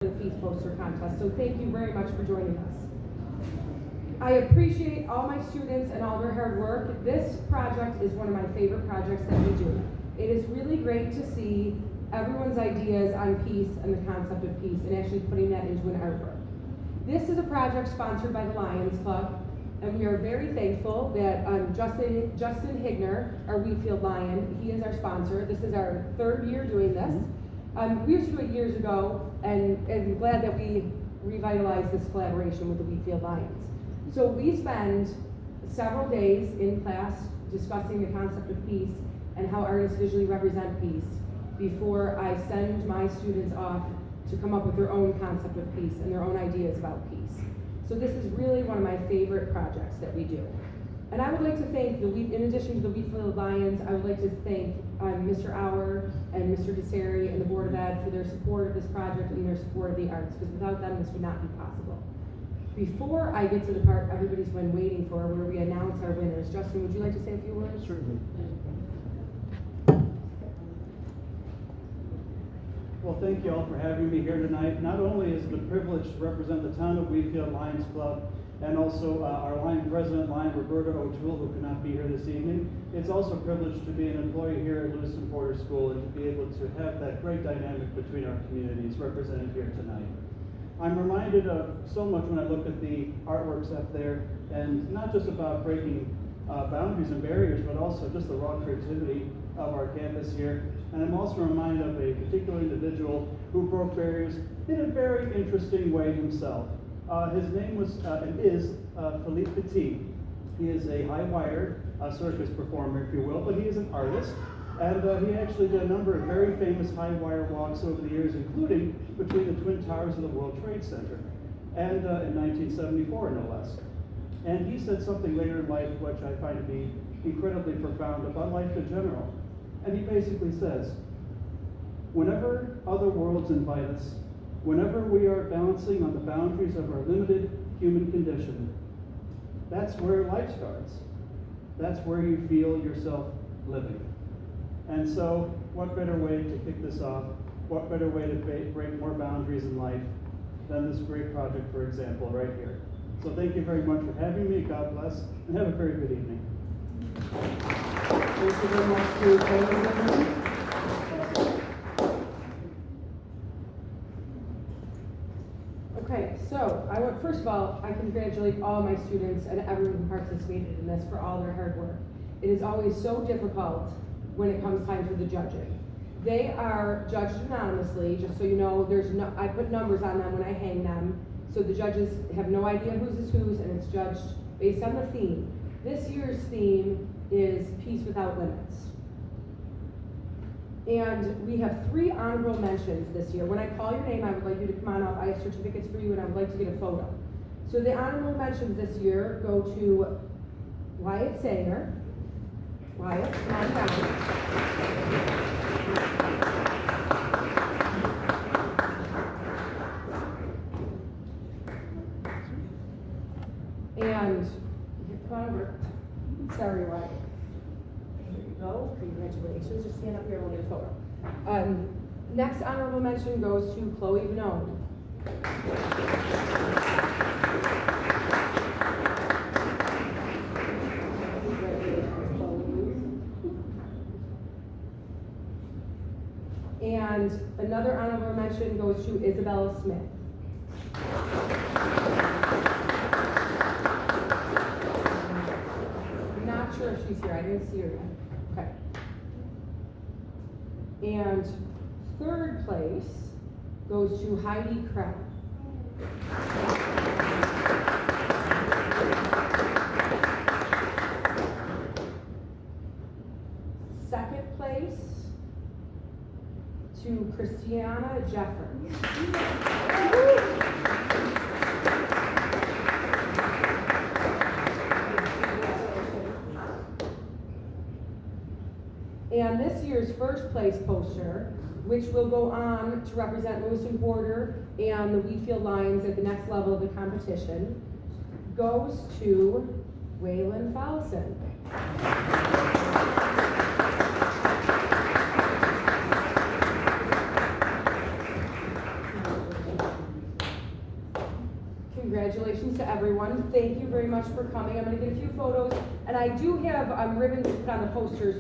the Peace Poster Contest. So thank you very much for joining us. I appreciate all my students and all their hard work. This project is one of my favorite projects that we do. It is really great to see everyone's ideas on peace and the concept of peace and actually putting that into an artwork. This is a project sponsored by the Lions Club, and we are very thankful that Justin Higner, our Wheatfield Lion, he is our sponsor. This is our third year doing this. We used to do it years ago, and I'm glad that we revitalized this collaboration with the Wheatfield Lions. So we spend several days in class discussing the concept of peace and how artists visually represent peace before I send my students off to come up with their own concept of peace and their own ideas about peace. So this is really one of my favorite projects that we do. And I would like to thank, in addition to the Wheatfield Lions, I would like to thank Mr. Auer and Mr. Deseri and the Board of Ed for their support of this project and their support of the arts, because without them this would not be possible. Before I get to the part everybody's been waiting for, where we announce our winners, Justin, would you like to say a few words? Certainly. Well, thank you all for having me here tonight. Not only is it a privilege to represent the town of Wheatfield Lions Club and also our Lion President, Lion Roberta O'Toole, who could not be here this evening, it's also a privilege to be an employee here at Lew-Port School and to be able to have that great dynamic between our communities represented here tonight. I'm reminded of so much when I look at the artworks up there, and not just about breaking boundaries and barriers, but also just the raw creativity of our campus here. And I'm also reminded of a particular individual who broke barriers in a very interesting way himself. His name was and is Philippe Petit. He is a high-wire circus performer, if you will, but he is an artist. And he actually did a number of very famous high-wire walks over the years, including between the Twin Towers of the World Trade Center, and in 1974, no less. And he said something later in life which I find to be incredibly profound about life in general. And he basically says, whenever other worlds invite us, whenever we are balancing on the boundaries of our limited human condition, that's where life starts. That's where you feel yourself living. And so, what better way to kick this off? What better way to break more boundaries in life than this great project, for example, right here. So thank you very much for having me. God bless, and have a very good evening. Thank you very much to everyone. Okay, so first of all, I congratulate all my students and everyone who participated in this for all their hard work. It is always so difficult when it comes time for the judging. They are judged anonymously, just so you know. I put numbers on them when I hang them, so the judges have no idea whose is whose, and it's judged based on the theme. This year's theme is Peace Without Limits. And we have 3 honorable mentions this year. When I call your name, I would like you to come on up. I have certificates for you, and I would like to get a photo. So the honorable mentions this year go to Wyatt Sanger. Wyatt, come on down. And come on over. Sorry, Wyatt. There you go. Congratulations. Just stand up here and we'll get a photo. Next honorable mention goes to Chloe Vanone. And another honorable mention goes to Isabella Smith. I'm not sure if she's here. I didn't see her yet. Okay. And third place goes to Heidi Kraft. Second place to Christiana Jeffers. And this year's first place poster, which will go on to represent Lew-Port and the Wheatfield Lions at the next level of the competition, goes to Waylon Follison. Congratulations to everyone. Thank you very much for coming. I'm gonna get a few photos, and I do have ribbons to put on the posters.